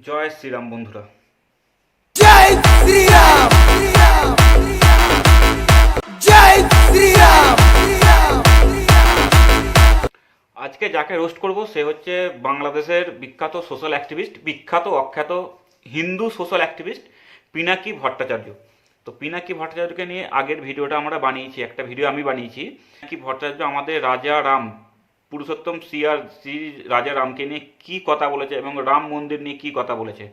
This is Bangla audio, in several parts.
জয় শ্রীরাম বন্ধুরা। জয় শ্রীরাম, জয় শ্রীরাম। আজকে যাকে রোস্ট করব সে হচ্ছে বাংলাদেশের বিখ্যাত সোশ্যাল অ্যাক্টিভিস্ট, বিখ্যাত অখ্যাত হিন্দু সোশ্যাল অ্যাক্টিভিস্ট পিনাকি ভট্টাচার্য। তো পিনাকি ভট্টাচার্যকে নিয়ে আগের ভিডিওটা আমরা বানিয়েছি, একটা ভিডিও আমি বানিয়েছি। পিনাকি ভট্টাচার্য আমাদের রাজা রাম, পুরুষোত্তম শ্রী রাজা রামকে নিয়ে কি কথা বলেছে এবং রাম মন্দির নিয়ে কি কথা বলেছে।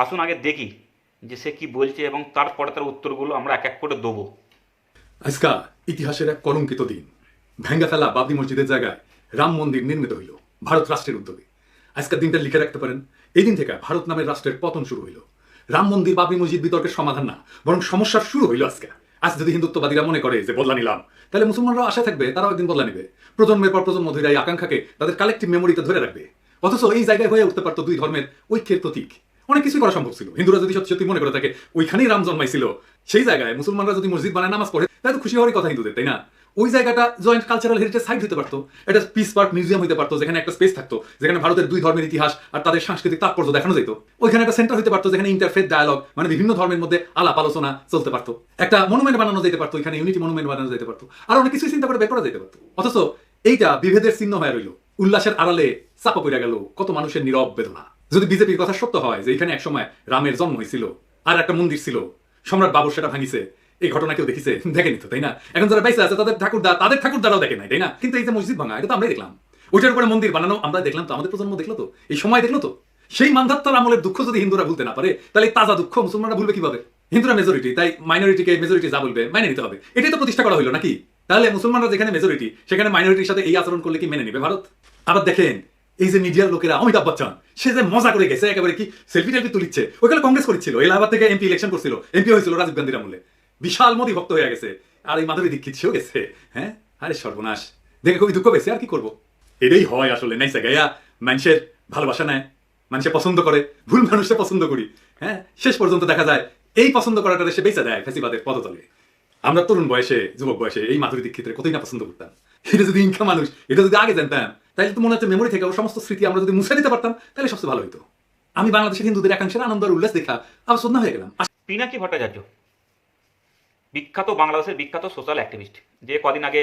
আসুন আগে দেখি যে সে কি বলছে এবং তারপরে তার উত্তরগুলো আমরা এক এক করে দেবো। আজকা ইতিহাসের এক কলঙ্কিত দিন। ভেঙ্গা ফেলা বাবরি মসজিদের জায়গায় রাম মন্দির নির্মিত হইল ভারত রাষ্ট্রের উদ্যোগে। আজকের দিনটা লিখে রাখতে পারেন, এই দিন থেকে ভারত নামের রাষ্ট্রের পতন শুরু হইল। রাম মন্দির বাবরি মসজিদ বিতর্কের সমাধান না, বরং সমস্যার শুরু হইল আজকে। আজ যদি হিন্দুত্ববাদীরা মনে করে যে বদলা নিলাম, তাহলে মুসলমানরাও আশা থাকবে তারাও একদিন বদলা নিবে। প্রজন্মের পর প্রজন্ম ধরে এই আকাঙ্ক্ষাকে তাদের কালেকটিভ মেমোরিতে ধরে রাখবে। অথচ এই জায়গায় হয়ে উঠতে পারতো দুই ধর্মের ঐক্যের প্রতীক। অনেক কিছুই করা সম্ভব ছিল। হিন্দুরা যদি সত্যি সত্যি মনে করে থাকে ওইখানেই রাম জন্মাইছিল, সেই জায়গায় মুসলমানরা যদি মসজিদ বানায় নামাজ পড়ে, তাই তো খুশি হওয়ারই কথা হিন্দুদের, তাই না? ওই জায়গাটা জয়েন্ট কালচারাল হেরিটেজ সাইট হতে পারতো, এটা পিস পার্ক মিউজিয়াম হতে পারতো, যেখানে একটা স্পেস থাকতো, যেখানে ভারতের দুই ধর্মের ইতিহাস আর তাদের সাংস্কৃতিক তাৎপর্য দেখানো যেত। ওইখানে একটা সেন্টার হতে পারতো, যেখানে ইন্টারফেথ ডায়ালগ, মানে বিভিন্ন ধর্মের মধ্যে আলাপ আলোচনা চলতে পারতো। একটা মনুমেন্ট বানানো যেতে পারতো, এখানে ইউনিটি মনুমেন্ট বানানো যেতে পারতো, আর অনেক কিছুই চিন্তা করে বের করা যেতে পারতো। অথচ এইটা বিভেদের চিহ্ন হয়ে রইল, উল্লাসের আড়ালে চাপা পড়ে গেল কত মানুষের নীরব বেদনা। যদি বিজেপির কথা সত্য হয় যে এখানে একসময় রামের জন্ম হয়েছিল আর একটা মন্দির ছিল, সম্রাট বাবর সেটা ভাঙিছে, এই ঘটনা কেউ দেখেছে? দেখেনি তো, তাই না? এখন যারা বাইসে আছে তাদের ঠাকুরদারাও দেখে নাই, তাই না? কিন্তু এই যে মসজিদ ভাঙা, এটা তো আমরাই দেখলাম। ওইটার উপরে মন্দির বানানো আমরা দেখলাম, তো আমাদের প্রজন্ম দেখলো, তো এই সময় দেখলো। তো সেই মানধাত্তার আমলের দুঃখ যদি হিন্দুরা ভুলতে না পারে, তাহলে তাজা দুঃখ মুসলমানরা ভুলবে কিভাবে? হিন্দুরা মেজরিটি, তাই মাইনরিটিকে মেজরিটি যা বলবে মেনে নিতে হবে, এটাই তো প্রতিষ্ঠা করা হইলো নাকি? তাহলে মুসলমানরা যেখানে মেজরিটি, সেখানে মাইনরিটির সাথে এই আচরণ করলে কি মেনে নিবে ভারত? আবার দেখেন এই যে মিডিয়ার লোকেরা, অমিতাভ বচ্চন সে যে মজা করে গেছে, একেবারে কি সেলফি টেলফি তুলিচ্ছে। ওইখানে কংগ্রেস করেছিল, এলাহাবাদ থেকে এমপি ইলেকশন করছিল, এমপি হয়েছিল রাজীব গান্ধীর আমলে, বিশাল মোদী ভক্ত হয়ে গেছে। আর এই মাধুরী দীক্ষিত সেও গেছে। হ্যাঁ, আরে সর্বনাশ, দেখে খুবই দুঃখ পেয়েছে। আর কি করবো, এটাই হয় আসলে। নাইসা গাইয়া মানুষের ভালোবাসা নেয়, মানুষে পছন্দ করে, ভুল মানুষে পছন্দ করি। হ্যাঁ, শেষ পর্যন্ত দেখা যায় এই পছন্দ করাটা সে বেঁচে দেয় ফ্যাসিবাদের পদতলে। আমরা তরুণ বয়সে, যুবক বয়সে এই মাধুরী দীক্ষিতের কতই না পছন্দ করতাম। এটা যদি ইনকা মানুষ, এটা যদি আগে জানতাম, তাহলে তো মনে হচ্ছে মেমোরি থেকে ওর সমস্ত স্মৃতি আমরা যদি মুছে দিতে পারতাম, তাহলে সবচেয়ে ভালো হইতো। আমি বাংলাদেশের হিন্দুদের একাংশের আনন্দ আর উল্লাস দেখা আবার শ্রদ্ধা হয়ে গেলাম। পিনাকি ভট্টাচার্য বিখ্যাত বাংলাদেশের বিখ্যাত সোশ্যাল অ্যাক্টিভিস্ট, যে কদিন আগে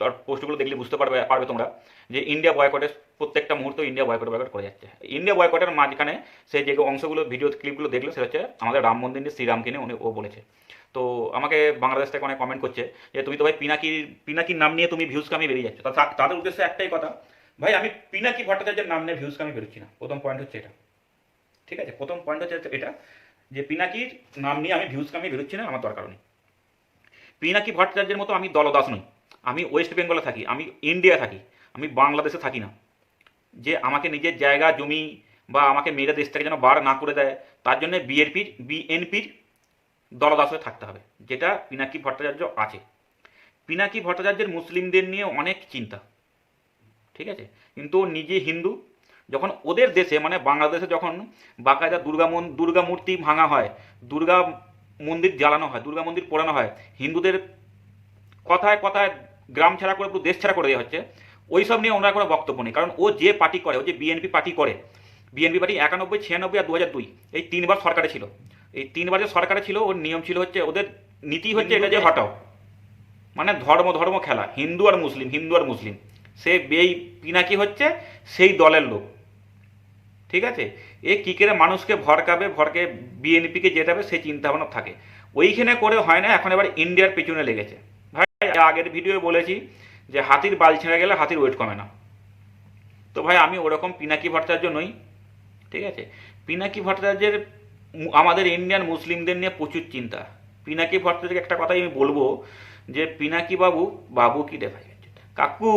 তার পোস্টগুলো দেখলে বুঝতে পারবে তোমরা যে ইন্ডিয়া বয়কটের প্রত্যেকটা মুহূর্ত ইন্ডিয়া বয়কট করে যাচ্ছে। ইন্ডিয়া বয়কটের মাঝখানে সে যে অংশগুলো ভিডিও ক্লিপগুলো দেখলো, সেটা হচ্ছে আমাদের রাম মন্দির নিয়ে শ্রীরামকে নিয়ে ও বলেছে। তো আমাকে বাংলাদেশ থেকে অনেক কমেন্ট করছে যে তুমি তো ভাই পিনাকির নাম নিয়ে তুমি ভিউজ কামিয়ে বেরিয়ে যাচ্ছ। তাদের উদ্দেশ্যে একটাই কথা, ভাই আমি পিনাকি ভট্টাচার্যের নাম নিয়ে ভিউজ কামিয়ে বেরোচ্ছি না। প্রথম পয়েন্ট হচ্ছে এটা, ঠিক আছে? প্রথম পয়েন্ট হচ্ছে এটা যে পিনাকির নাম নিয়ে আমি ভিউজ কামিয়ে বেরোচ্ছি না, আমার দরকার নেই। পিনাকি ভট্টাচার্যের মতো আমি দলদাস নই। আমি ওয়েস্ট বেঙ্গলে থাকি, আমি ইন্ডিয়া থাকি, আমি বাংলাদেশে থাকি না। যে আমাকে নিজের জায়গা জমি বা আমাকে মেয়েরা দেশ থেকে যেন বার না করে দেয়, তার জন্য বিএনপির দলদাস হয়ে থাকতে হবে, যেটা পিনাকি ভট্টাচার্য আছে। পিনাকি ভট্টাচার্যের মুসলিমদের নিয়ে অনেক চিন্তা, ঠিক আছে? কিন্তু ও নিজে হিন্দু। যখন ওদের দেশে মানে বাংলাদেশে যখন বাকায়দা দুর্গা মূর্তি ভাঙা হয়, দুর্গা মন্দির জ্বালানো হয়, দুর্গা মন্দির পোড়ানো হয়, হিন্দুদের কথায় কথায় গ্রাম ছাড়া করে পুরো দেশ ছাড়া করে দেওয়া হচ্ছে, ওই সব নিয়ে ওনার কোনো বক্তব্য নেই। কারণ ও যে পার্টি করে, ও যে বিএনপি পার্টি করে, বিএনপি পার্টি 91, 96 আর 2002 এই 3 বার সরকারে ছিল। এই 3 বার যে সরকারে ছিল, ওর নিয়ম ছিল হচ্ছে, ওদের নীতি হচ্ছে এটা যে হটাও, মানে ধর্ম খেলা, হিন্দু আর মুসলিম। সে এই পিনাকি হচ্ছে সেই দলের লোক, ঠিক আছে? এ কী করে মানুষকে ভরকে বিএনপিকে জেতাবে সেই চিন্তাভাবনা থাকে, ওইখানে করে হয় না। এখন এবার ইন্ডিয়ার পেছনে লেগেছে। ভাই আগের ভিডিও বলেছি যে হাতির বাল ছেড়ে গেলে হাতির ওয়েট কমে না। তো ভাই আমি ওরকম পিনাকি ভট্টাচার্য নই, ঠিক আছে? পিনাকি ভট্টাচার্যের আমাদের ইন্ডিয়ান মুসলিমদের নিয়ে প্রচুর চিন্তা। পিনাকি ভট্টাচার্যকে একটা কথাই আমি বলবো যে পিনাকি বাবু কি রে ভাই কাকু,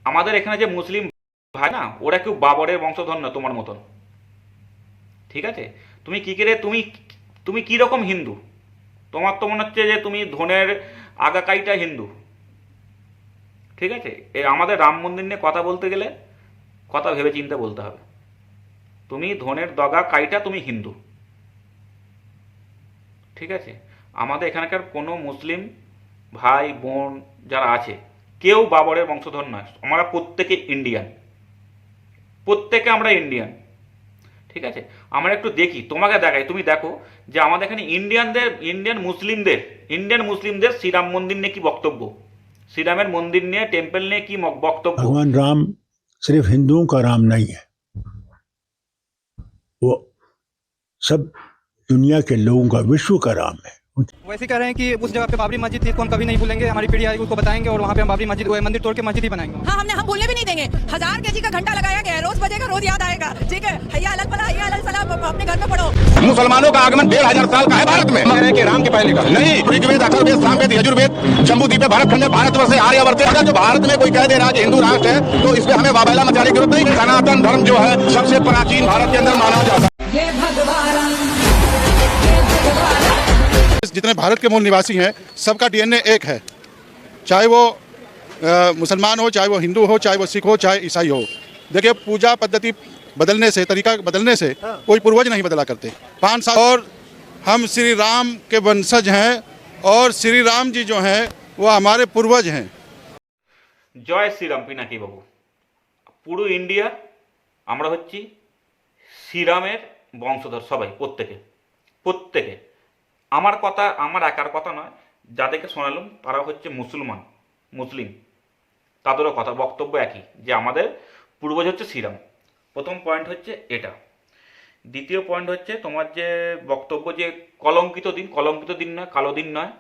আমাদের এখানে যে মুসলিম ভাই না, ওরা কেউ বাবরের বংশধর না তোমার মতন, ঠিক আছে? তুমি কি করে তুমি কি রকম হিন্দু? তোমার তো মনে হচ্ছে যে তুমি ধনের আগাকাইটা হিন্দু, ঠিক আছে? আমাদের রাম মন্দির নিয়ে কথা বলতে গেলে কথা ভেবে চিন্তে বলতে হবে। তুমি ধনের দগা কাইটা তুমি হিন্দু, ঠিক আছে? আমাদের এখানকার কোনো মুসলিম ভাই বোন যারা আছে, কেউ বাবরের বংশধর নয়। আমরা প্রত্যেকে ইন্ডিয়ান, প্রত্যেকে আমরা ইন্ডিয়ান। ঠিক আছে, আমরা একটু দেখি, তোমাকে দেখাই, তুমি দেখো যে আমাদের এখানে ইন্ডিয়ান মুসলিমদের শ্রীরাম মন্দির নিয়ে কি বক্তব্য, শ্রীরামের মন্দির নিয়ে, টেম্পল নিয়ে কি বক্তব্য। भगवान राम सिर्फ हिंदुओं का राम नहीं है, वो सब दुनिया के लोगों का, विश्व का राम है। वैसे कह रहे हैं कि उस जगह पे बाबरी मस्जिद थी, इसको हम कभी नहीं भूलेंगे, हमारी पीढ़ी आएगी उसको बताएंगे और वहाँ पे हम बाबरी मस्जिद मंदिर तोड़ के मस्जिद ही बनाएंगे। हाँ, हम भूलने भी नहीं देंगे। 1000 केजी का घंटा लगाया गया है, रोज बजेगा, रोज याद आएगा। ठीक है, हैया अलल फलाह, हैया अलल सलाह अपने घर में पढ़ो। मुसलमानों का आगमन 1500 साल का है भारत में। कह रहे हैं कि राम के पहले का नहीं। ऋग्वेद, अथर्ववेद, सामवेद, यजुर्वेद, जम्बूद्वीप, भरतखंड, भारतवर्ष से आर्यावर्त। अगर जो भारत में कोई कह दे रहा है कि हिंदू राष्ट्र है तो इस पे हमें वावैला मचाने की जरूरत नहीं। सनातन धर्म जो है सबसे प्राचीन भारत के अंदर माना जाता है। जितने भारत के मूल निवासी हैं सबका डीएनए एक है, चाहे वो मुसलमान हो, चाहे वो हिंदू हो, चाहे वो सिख हो, चाहे ईसाई हो। देखिए, पूजा पद्धति बदलने से, तरीका बदलने से कोई पूर्वज नहीं बदला करते। 5 साल और हम श्री राम के वंशज हैं और श्री राम जी जो हैं वो हमारे पूर्वज हैं। জয় শ্রীরাম পিনাকি বাবু। পুরো ইন্ডিয়া আমরা হচ্ছি শ্রীরামের বংশধর, সবাই, প্রত্যেকে। আমার কথা, আমার একার কথা নয়, যাদেরকে শোনালাম তারা হচ্ছে মুসলিম, তাদেরও কথা বক্তব্য একই, যে আমাদের পূর্বজ হচ্ছে শ্রীরাম। প্রথম পয়েন্ট হচ্ছে এটা। দ্বিতীয় পয়েন্ট হচ্ছে তোমার যে বক্তব্য যে কলঙ্কিত দিন নয়, কালো দিন নয়,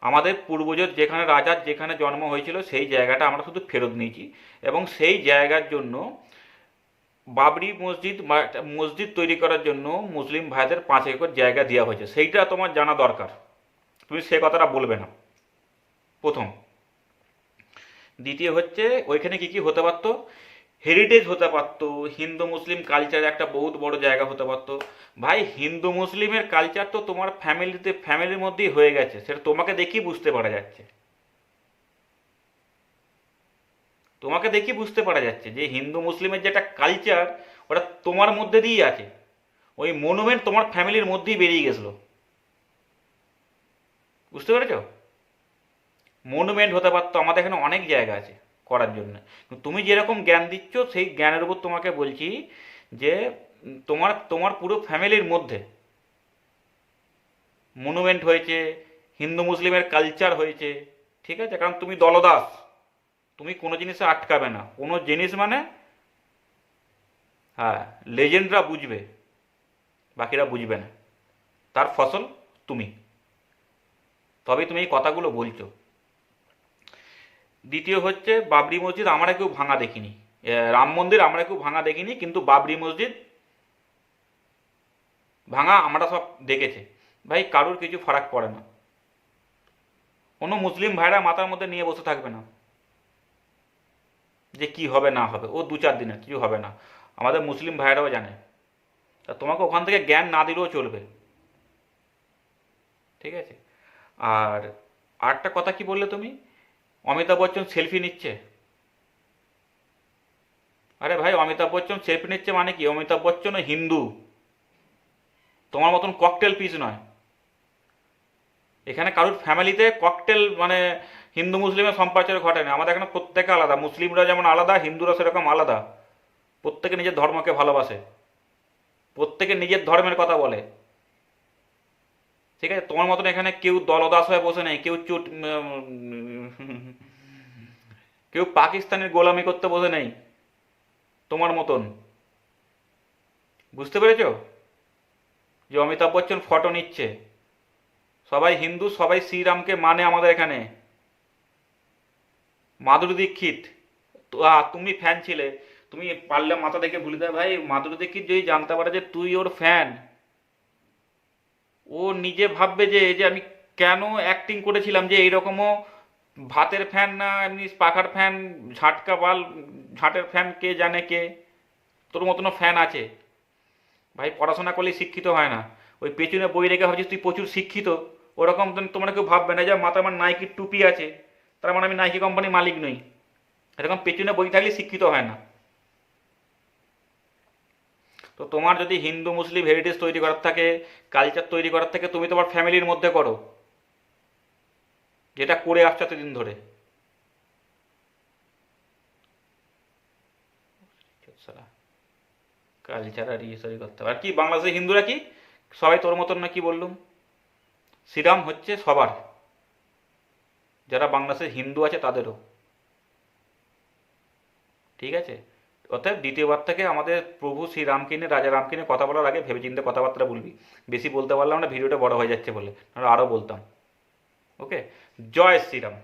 আমাদের পূর্বজের যেখানে রাজার যেখানে জন্ম হয়েছিল সেই জায়গাটা আমরা শুধু ফেরত নিয়েছি, এবং সেই জায়গার জন্য বাবরি মসজিদ তৈরি করার জন্য মুসলিম ভাইদের 5 একর জায়গা দেওয়া হয়েছে, সেইটা তোমার জানা দরকার। তুমি সে কথাটা বলবে না, প্রথম। দ্বিতীয় হচ্ছে ওইখানে কি কি হতে পারতো, হেরিটেজ হতে পারতো, হিন্দু মুসলিম কালচার একটা বহুত বড় জায়গা হতে পারতো। ভাই, হিন্দু মুসলিমের কালচার তো তোমার ফ্যামিলির মধ্যেই হয়ে গেছে, সেটা তোমাকে দেখেই বুঝতে পারা যাচ্ছে। যে হিন্দু মুসলিমের যে একটা কালচার, ওটা তোমার মধ্যে দিয়েই আছে। ওই মনুমেন্ট তোমার ফ্যামিলির মধ্যেই বেরিয়ে গেছিলো, বুঝতে পেরেছ? মনুমেন্ট হতে পারতো, আমাদের এখানে অনেক জায়গা আছে করার জন্য। তুমি যেরকম জ্ঞান দিচ্ছ সেই জ্ঞানের উপর তোমাকে বলছি যে তোমার পুরো ফ্যামিলির মধ্যে মনুমেন্ট হয়েছে, হিন্দু মুসলিমের কালচার হয়েছে, ঠিক আছে? কারণ তুমি দলদাস, তুমি কোনো জিনিসে আটকাবে না। কোনো জিনিস মানে, হ্যাঁ, লেজেন্ডরা বুঝবে, বাকিরা বুঝবে না, তার ফসল তুমি, তবে তুমি এই কথাগুলো বলছো। দ্বিতীয় হচ্ছে বাবরি মসজিদ আমরা কেউ ভাঙা দেখিনি, রাম মন্দির আমরা কেউ ভাঙা দেখিনি, কিন্তু বাবরি মসজিদ ভাঙা আমরা সব দেখেছে। ভাই, কারোর কিছু ফারাক পড়ে না, কোনো মুসলিম ভাইরা মাথার মধ্যে নিয়ে বসে থাকবে না যে কি হবে না হবে, ও 2-4 দিনে কিছু হবে না, আমাদের মুসলিম ভাইরাও জানে। তা তোমাকে ওখান থেকে জ্ঞান না দিলেও চলবে, ঠিক আছে? আর আরেকটা কথা কি বললে তুমি, অমিতাভ বচ্চন সেলফি নিচ্ছে। আরে ভাই, অমিতাভ বচ্চন সেলফি নিচ্ছে মানে কি? অমিতাভ বচ্চন হিন্দু, তোমার মতন ককটেল পিস নয়। এখানে কারোর ফ্যামিলিতে ককটেল মানে হিন্দু মুসলিমের সম্প্রচার ঘটে না। আমাদের এখানে প্রত্যেকে আলাদা, মুসলিমরা যেমন আলাদা, হিন্দুরা সেরকম আলাদা। প্রত্যেকে নিজের ধর্মকে ভালোবাসে, প্রত্যেকে নিজের ধর্মের কথা বলে, ঠিক আছে? তোমার মতন এখানে কেউ দলদাস হয়ে বসে নেই, কেউ পাকিস্তানের গোলামি করতে বসে নেই তোমার মতন, বুঝতে পেরেছ? যে অমিতাভ বচ্চন ফটো নিচ্ছে, সবাই হিন্দু, সবাই শ্রীরামকে মানে আমাদের এখানে। মাধুরী দীক্ষিত, তুমি ফ্যান ছিলে, তুমি পারলে মাথা দেখে ভুলে দেয়। ভাই, মাধুরী দীক্ষিত যদি জানতে পারে যে তুই ওর ফ্যান, ও নিজে ভাববে যে আমি কেন অ্যাক্টিং করেছিলাম, যে এইরকমও ভাতের ফ্যান না এমনি পাখার ফ্যান, ঝাটকা বাল ঝাঁটের ফ্যান, কে জানে কে তোর মতনও ফ্যান আছে। ভাই, পড়াশোনা করলে শিক্ষিত হয় না, ওই পেছনে বই রেখে ভাবছিস তুই প্রচুর শিক্ষিত, ওরকম তোমরা কেউ ভাববে না যে মাথায় আমার নাইকির টুপি আছে তার মানে আমি নাইকি কোম্পানির মালিক নই। এরকম পেছনে বই থাকলে শিক্ষিত হয় না। তো তোমার যদি হিন্দু মুসলিম হেরিটেজ তৈরি করার থাকে, কালচার তৈরি করার থাকে, তুমি তোমার ফ্যামিলির মধ্যে করো, যেটা করে আসছো এতদিন ধরে। কালচার আর ইয়ে সরি করতে হবে। আর কি বাংলাদেশের হিন্দুরা কি সবাই তোর মতন না, কি বললুম? শ্রীরাম হচ্ছে সবার, যারা বাংলাদেশের হিন্দু আছে তাদেরও, ঠিক আছে? অর্থাৎ দ্বিতীয়বার থেকে আমাদের প্রভু শ্রীরামকে নিয়ে, রাজা রামকে নিয়ে কথা বলার আগে ভেবেচিন্তে কথাবার্তা বলবি। বেশি বলতে পারলাম না, ভিডিওটা বড় হয়ে যাচ্ছে বলে, নাহলে আরও বলতাম। ওকে, জয় শ্রীরাম।